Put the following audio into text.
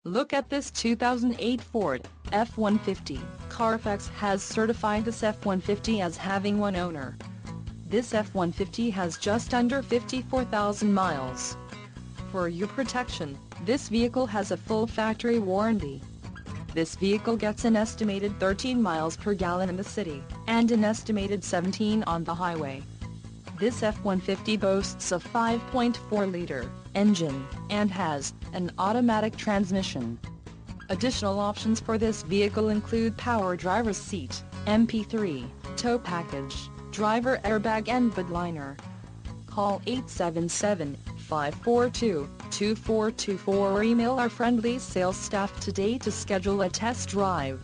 Look at this 2008 Ford F-150. Carfax has certified this F-150 as having one owner. This F-150 has just under 54,000 miles. For your protection, this vehicle has a full factory warranty. This vehicle gets an estimated 13 miles per gallon in the city, and an estimated 17 on the highway. This F-150 boasts a 5.4-liter engine, and has an automatic transmission. Additional options for this vehicle include power driver's seat, MP3, tow package, driver airbag and bed liner. Call 877-542-2424 or email our friendly sales staff today to schedule a test drive.